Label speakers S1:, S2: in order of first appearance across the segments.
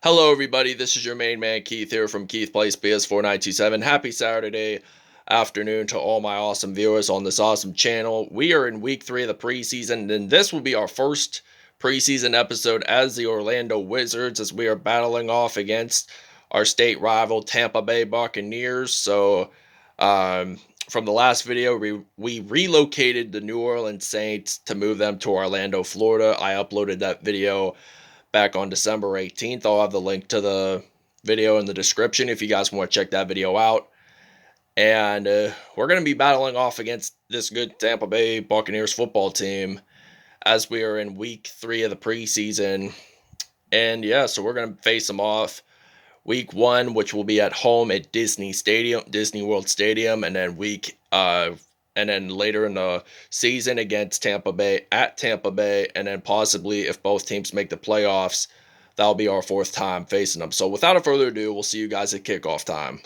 S1: Hello, everybody. This is your main man, Keith, here from Keith Plays PS4927. Happy Saturday afternoon to all my awesome viewers on this awesome channel. We are in week 3 of the preseason, and this will be our first preseason episode as the Orlando Wizards as we are battling off against our state rival, Tampa Bay Buccaneers. From the last video, we relocated the New Orleans Saints to move them to Orlando, Florida. I uploaded that video back on December 18th. I'll have the link to the video in the description if you guys want to check that video out. And we're going to be battling off against this good Tampa Bay Buccaneers football team as we are in week 3 of the preseason. And yeah, so we're going to face them off week 1, which will be at home at Disney World Stadium, and then later in the season against Tampa Bay at Tampa Bay, and then possibly if both teams make the playoffs, that'll be our 4th time facing them. So without further ado, we'll see you guys at kickoff time.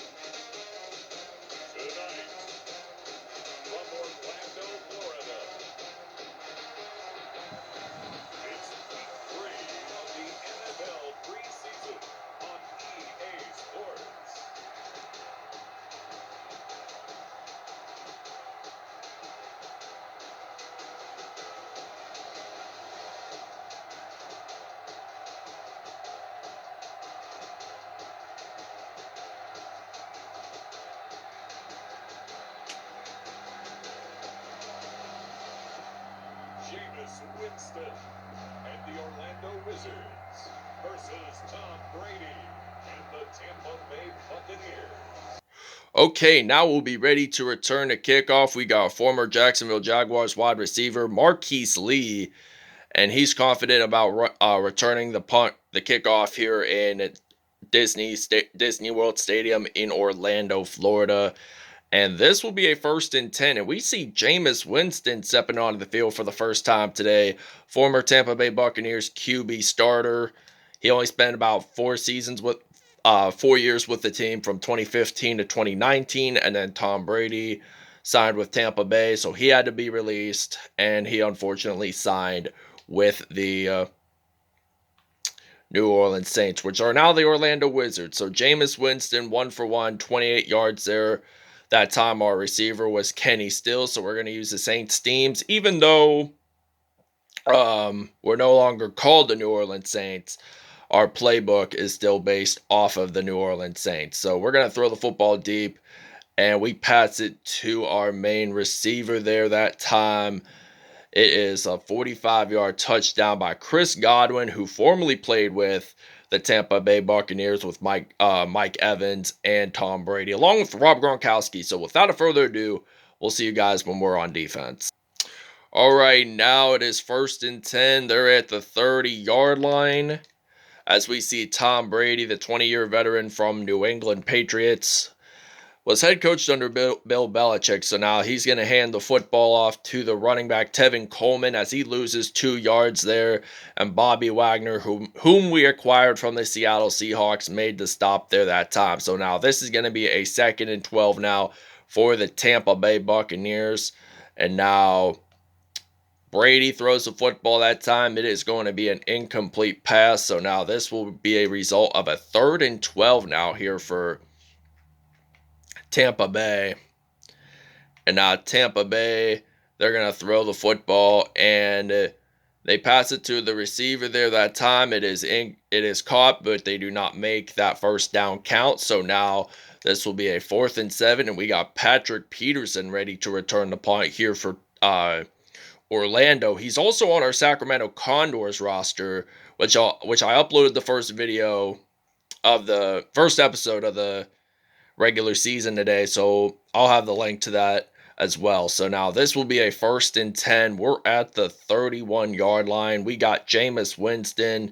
S2: Jameis Winston and the Orlando Wizards versus Tom Brady and the Tampa Bay Buccaneers.
S1: Okay, now we'll be ready to return to kickoff. We got former Jacksonville Jaguars wide receiver Marquise Lee, and he's confident about returning the kickoff here in Disney World Stadium in Orlando, Florida. And this will be a 1st and 10. And we see Jameis Winston stepping onto the field for the first time today. Former Tampa Bay Buccaneers QB starter. He only spent about 4 years with the team from 2015 to 2019. And then Tom Brady signed with Tampa Bay, so he had to be released. And he unfortunately signed with the New Orleans Saints, which are now the Orlando Wizards. So Jameis Winston, 1 for 1, 28 yards there. That time our receiver was Kenny Stills, so we're going to use the Saints teams, even though we're no longer called the New Orleans Saints. Our playbook is still based off of the New Orleans Saints. So we're going to throw the football deep, and we pass it to our main receiver there that time. It is a 45-yard touchdown by Chris Godwin, who formerly played with the Tampa Bay Buccaneers with Mike Evans and Tom Brady, along with Rob Gronkowski. So without further ado, we'll see you guys when we're on defense. All right, now it is 1st and 10. They're at the 30-yard line as we see Tom Brady, the 20-year veteran from New England Patriots, was head coached under Bill Belichick, so now he's going to hand the football off to the running back, Tevin Coleman, as he loses 2 yards there, and Bobby Wagner, whom we acquired from the Seattle Seahawks, made the stop there that time. So now this is going to be a 2nd and 12 now for the Tampa Bay Buccaneers, and now Brady throws the football that time. It is going to be an incomplete pass, so now this will be a result of a 3rd and 12 now here for Tampa Bay. And now Tampa Bay, they're going to throw the football, and they pass it to the receiver there that time. It is caught, but they do not make that 1st down count. So now this will be a 4th and 7, and we got Patrick Peterson ready to return the punt here for Orlando. He's also on our Sacramento Condors roster, which I uploaded the first video of the first episode of the regular season today, so I'll have the link to that as well. So now this will be a 1st and 10. We're at the 31-yard line. We got Jameis Winston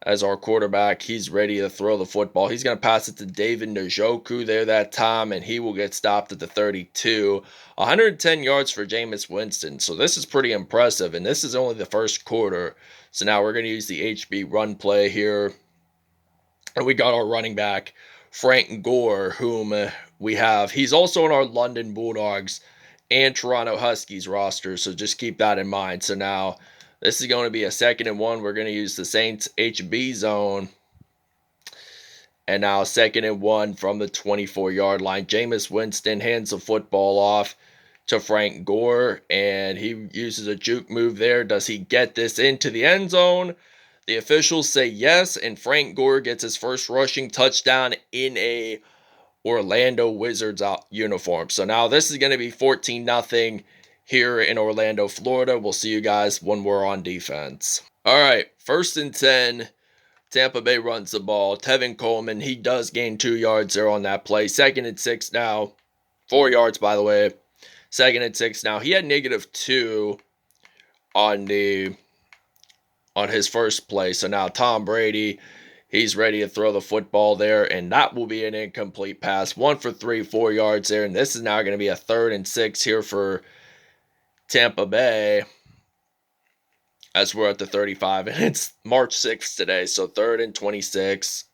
S1: as our quarterback. He's ready to throw the football. He's going to pass it to David Njoku there that time, and he will get stopped at the 32. 110 yards for Jameis Winston. So this is pretty impressive, and this is only the 1st quarter. So now we're going to use the HB run play here. And we got our running back, Frank Gore, whom we have. He's also on our London Bulldogs and Toronto Huskies roster, so just keep that in mind. So now this is going to be a 2nd and 1. We're going to use the Saints HB zone. And now 2nd and 1 from the 24-yard line. Jameis Winston hands the football off to Frank Gore, and he uses a juke move there. Does he get this into the end zone? The officials say yes, and Frank Gore gets his first rushing touchdown in a Orlando Wizards uniform. So now this is going to be 14-0 here in Orlando, Florida. We'll see you guys when we're on defense. All right, 1st and 10. Tampa Bay runs the ball. Tevin Coleman, he does gain 2 yards there on that play. 2nd and 6 now. 4 yards, by the way. 2nd and 6 now. He had -2 on his first play. So now Tom Brady, he's ready to throw the football there, and that will be an incomplete pass. 1 for 3, 4 yards there, and this is now going to be a 3rd and 6 here for Tampa Bay, as we're at the 35, and it's March 6th today, so 3rd and 26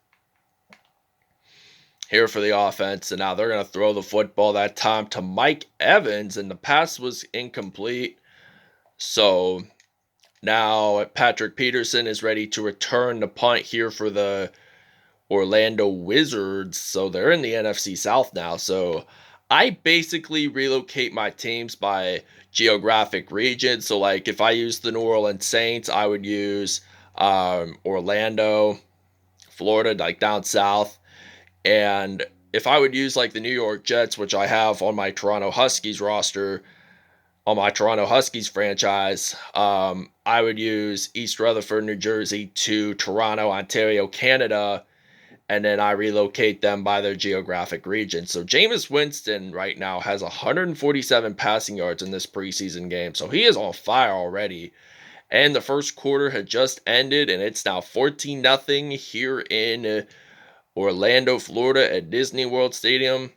S1: here for the offense. And now they're going to throw the football that time to Mike Evans, and the pass was incomplete. So now Patrick Peterson is ready to return the punt here for the Orlando Wizards. So they're in the NFC South now. So I basically relocate my teams by geographic region. So like if I use the New Orleans Saints, I would use Orlando, Florida, like down south. And if I would use like the New York Jets, which I have on my Toronto Huskies roster, on my Toronto Huskies franchise, I would use East Rutherford, New Jersey to Toronto, Ontario, Canada, and then I relocate them by their geographic region. So Jameis Winston right now has 147 passing yards in this preseason game. So he is on fire already. And the first quarter had just ended, and it's now 14-0 here in Orlando, Florida at Disney World Stadium.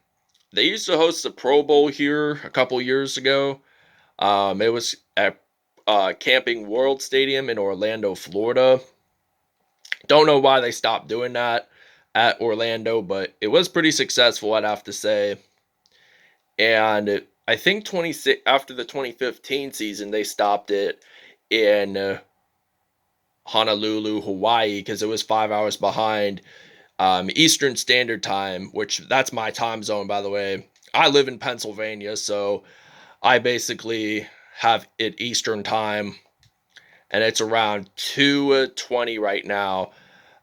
S1: They used to host the Pro Bowl here a couple years ago. It was at Camping World Stadium in Orlando, Florida. Don't know why they stopped doing that at Orlando, but it was pretty successful, I'd have to say. And I think 26 after the 2015 season, they stopped it in Honolulu, Hawaii, because it was 5 hours behind Eastern Standard Time, which that's my time zone, by the way. I live in Pennsylvania, so I basically have it Eastern Time, and it's around 2:20 right now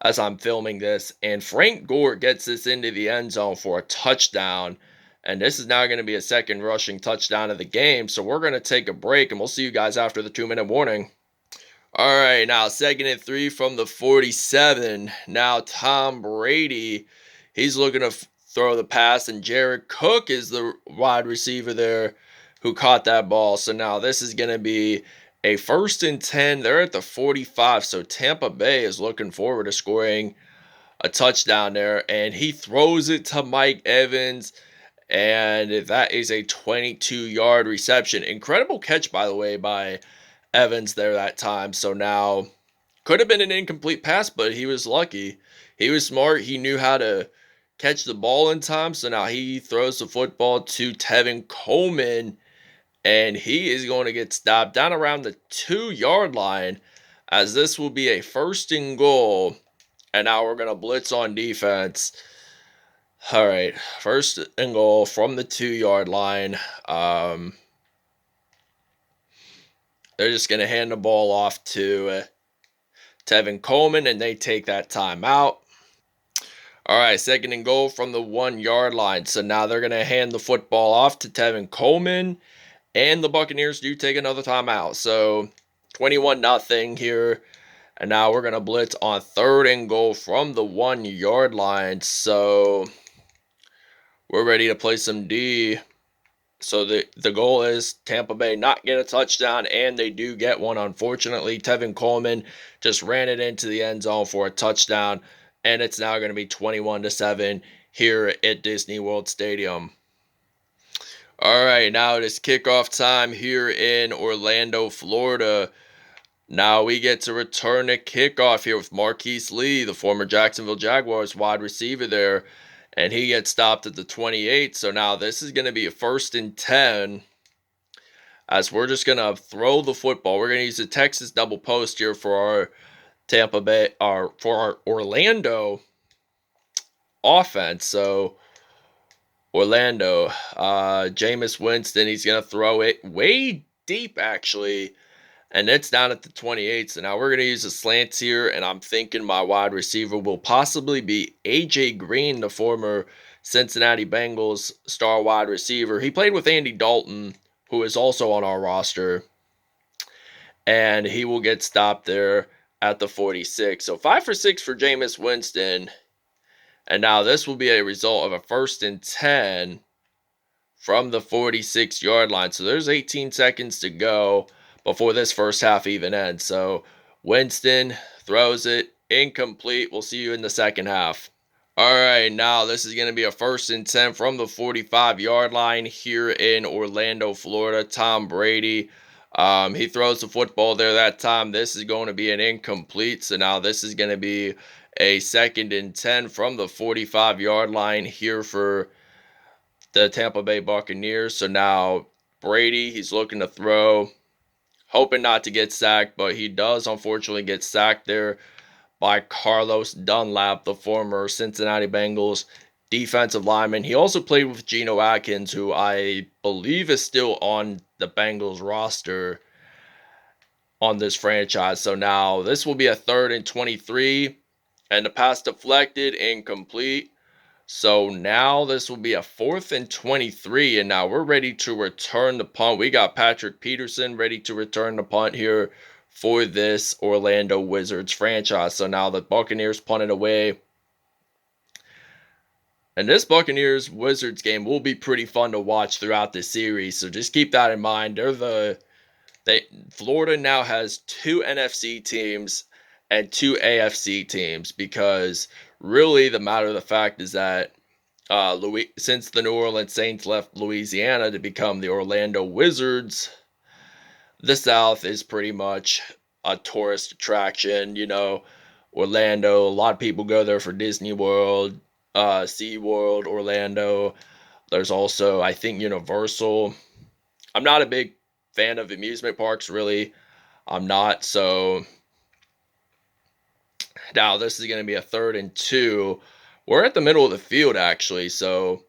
S1: as I'm filming this, and Frank Gore gets this into the end zone for a touchdown, and this is now going to be a second rushing touchdown of the game. So we're going to take a break, and we'll see you guys after the 2-minute warning. All right, now 2nd and 3 from the 47. Now Tom Brady, he's looking to throw the pass, and Jared Cook is the wide receiver there who caught that ball. So now this is going to be a 1st and 10. They're at the 45, so Tampa Bay is looking forward to scoring a touchdown there, and he throws it to Mike Evans, and that is a 22-yard reception. Incredible catch, by the way, by Evans there that time. So now could have been an incomplete pass, but he was lucky. He was smart. He knew how to catch the ball in time. So now he throws the football to Tevin Coleman, and he is going to get stopped down around the 2-yard line, as this will be a 1st and goal. And now we're going to blitz on defense. All right, 1st and goal from the 2-yard line. They're just going to hand the ball off to Tevin Coleman, and they take that timeout. All right, 2nd and goal from the 1-yard line. So now they're going to hand the football off to Tevin Coleman, and the Buccaneers do take another timeout. So 21-0 here. And now we're going to blitz on 3rd and goal from the 1-yard line. So we're ready to play some D. So the goal is Tampa Bay not get a touchdown, and they do get one. Unfortunately, Tevin Coleman just ran it into the end zone for a touchdown, and it's now going to be 21-7 here at Disney World Stadium. All right, now it is kickoff time here in Orlando, Florida. Now we get to return a kickoff here with Marquise Lee, the former Jacksonville Jaguars wide receiver there, and he gets stopped at the 28. So now this is going to be a 1st and 10, as we're just going to throw the football. We're going to use the Texas double post here for our Tampa Bay, for our Orlando offense. So Orlando, Jameis Winston, he's going to throw it way deep, actually. And it's down at the 28. So now we're going to use the slants here. And I'm thinking my wide receiver will possibly be A.J. Green, the former Cincinnati Bengals star wide receiver. He played with Andy Dalton, who is also on our roster. And he will get stopped there at the 46. So 5 for 6 for Jameis Winston. And now this will be a result of a 1st and 10 from the 46-yard line. So there's 18 seconds to go before this first half even ends. So Winston throws it incomplete. We'll see you in the second half. All right, now this is going to be a 1st and 10 from the 45-yard line here in Orlando, Florida. Tom Brady, he throws the football there that time. This is going to be an incomplete. So now this is going to be a 2nd and 10 from the 45-yard line here for the Tampa Bay Buccaneers. So now Brady, he's looking to throw, hoping not to get sacked, but he does unfortunately get sacked there by Carlos Dunlap, the former Cincinnati Bengals defensive lineman. He also played with Geno Atkins, who I believe is still on the Bengals roster on this franchise. So now this will be a 3rd and 23, and the pass deflected, incomplete. So now this will be a 4th and 23, and now we're ready to return the punt. We got Patrick Peterson ready to return the punt here for this Orlando Wizards franchise. So now the Buccaneers punted away. And this Buccaneers-Wizards game will be pretty fun to watch throughout the series. So just keep that in mind. Florida now has 2 NFC teams and 2 AFC teams, because really the matter of the fact is that since the New Orleans Saints left Louisiana to become the Orlando Wizards, the South is pretty much a tourist attraction. Orlando, a lot of people go there for Disney World, SeaWorld, Orlando. There's also, I think, Universal. I'm not a big fan of amusement parks, really. I'm not. So now this is going to be a 3rd and 2. We're at the middle of the field, actually. So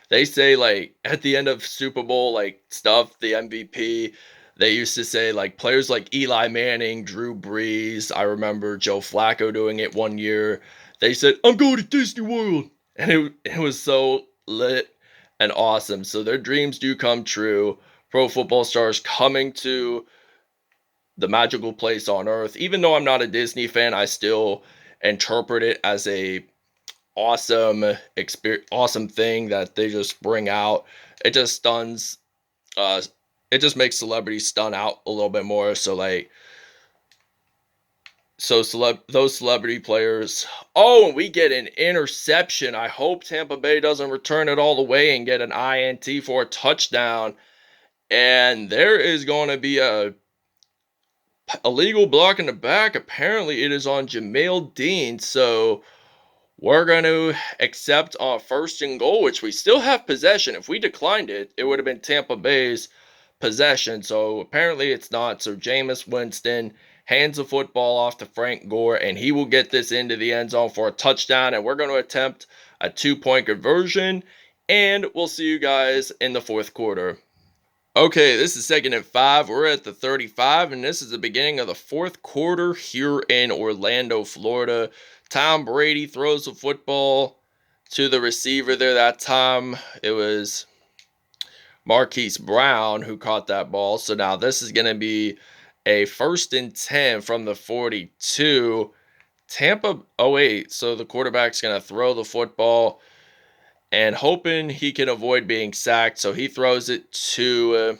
S1: they say, like, at the end of Super Bowl, like, stuff, the MVP, they used to say, like, players like Eli Manning, Drew Brees. I remember Joe Flacco doing it one year. They said, "I'm going to Disney World." And it was so lit and awesome. So their dreams do come true. Pro football stars coming to the magical place on earth. Even though I'm not a Disney fan, I still interpret it as a awesome awesome thing that they just bring out. It just stuns it just makes celebrities stun out a little bit more. So those celebrity players. Oh, and we get an interception. I hope Tampa Bay doesn't return it all the way and get an INT for a touchdown. And there is going to be a illegal block in the back. Apparently it is on Jamel Dean. So we're going to accept 1st and goal, which we still have possession. If we declined it, it would have been Tampa Bay's possession. So apparently it's not. So Jameis Winston hands the football off to Frank Gore, and he will get this into the end zone for a touchdown. And we're going to attempt a 2-point conversion. And we'll see you guys in the 4th quarter. Okay, this is 2nd and 5. We're at the 35, and this is the beginning of the 4th quarter here in Orlando, Florida. Tom Brady throws the football to the receiver there. That time it was Marquise Brown who caught that ball. So now this is going to be a 1st and 10 from the 42. So the quarterback's going to throw the football and hoping he can avoid being sacked. So he throws it to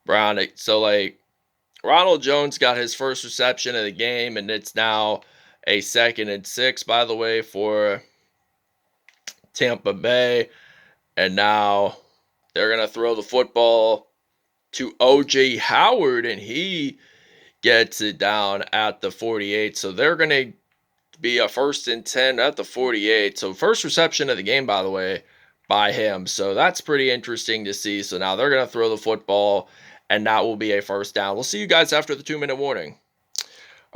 S1: Brown. So, Ronald Jones got his first reception of the game, and it's now a 2nd and 6, by the way, for Tampa Bay. And now they're going to throw the football to O.J. Howard, and he gets it down at the 48. So they're going to be a 1st and 10 at the 48. So first reception of the game, by the way, by him. So that's pretty interesting to see. So now they're going to throw the football, and that will be a 1st down. We'll see you guys after the 2-minute warning.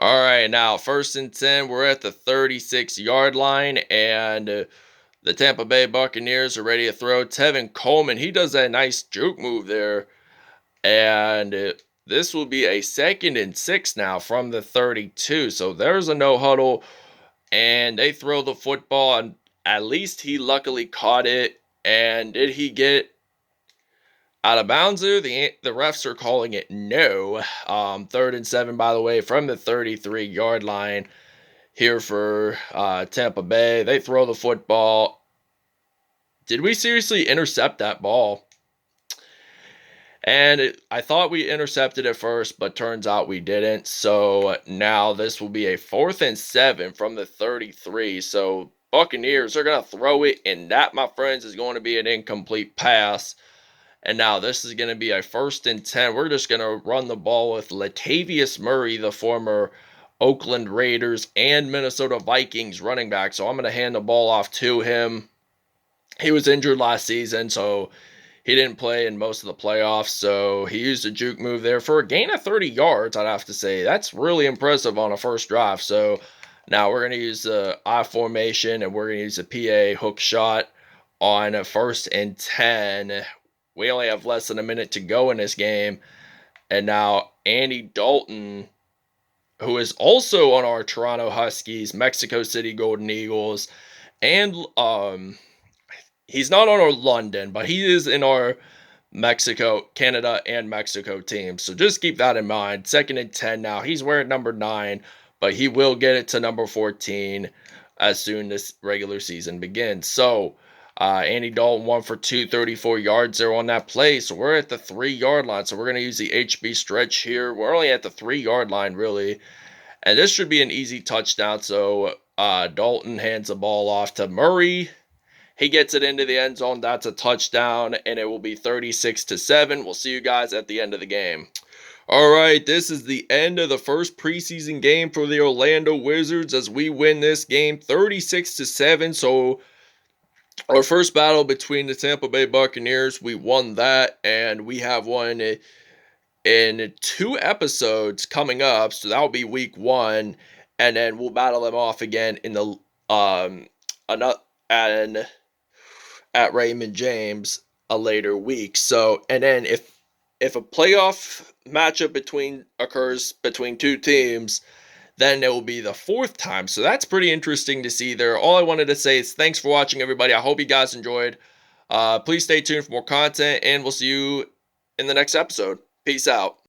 S1: All right, now 1st and 10. We're at the 36-yard line, and the Tampa Bay Buccaneers are ready to throw. Tevin Coleman, he does that nice juke move there, and this will be a 2nd and 6 now from the 32. So there's a no huddle, and they throw the football, and at least he luckily caught it. And did he get out of bounds there? The refs are calling it no. 3rd and 7, by the way, from the 33-yard line here for Tampa Bay. They throw the football. Did we seriously intercept that ball? And I thought we intercepted it first, but turns out we didn't. So now this will be a 4th and 7 from the 33. So Buccaneers are going to throw it, and that, my friends, is going to be an incomplete pass. And now this is going to be a 1st and 10. We're just going to run the ball with Latavius Murray, the former Oakland Raiders and Minnesota Vikings running back. So I'm going to hand the ball off to him. He was injured last season, so he didn't play in most of the playoffs. So he used a juke move there for a gain of 30 yards, I'd have to say. That's really impressive on a first drive. So now we're going to use the I formation, and we're going to use a PA hook shot on a 1st and 10. We only have less than a minute to go in this game. And now Andy Dalton, who is also on our Toronto Huskies, Mexico City Golden Eagles, and he's not on our London, but he is in our Mexico, Canada, and Mexico teams. So just keep that in mind. 2nd and 10 now. He's wearing number 9, but he will get it to number 14 as soon as regular season begins. So Andy Dalton 1 for 234 yards there on that play. So we're at the 3-yard line. So we're going to use the HB stretch here. We're only at the 3-yard line, really. And this should be an easy touchdown. So Dalton hands the ball off to Murray. He gets it into the end zone. That's a touchdown, and it will be 36-7. We'll see you guys at the end of the game. All right, this is the end of the first preseason game for the Orlando Wizards as we win this game 36-7. So our first battle between the Tampa Bay Buccaneers, we won that, and we have one in 2 episodes coming up. So that'll be week 1, and then we'll battle them off again in the at Raymond James a later week. So, and then if a playoff matchup occurs between 2 teams, then it will be the 4th time. So that's pretty interesting to see there. All I wanted to say is thanks for watching, everybody. I hope you guys enjoyed. Please stay tuned for more content, and we'll see you in the next episode. Peace out.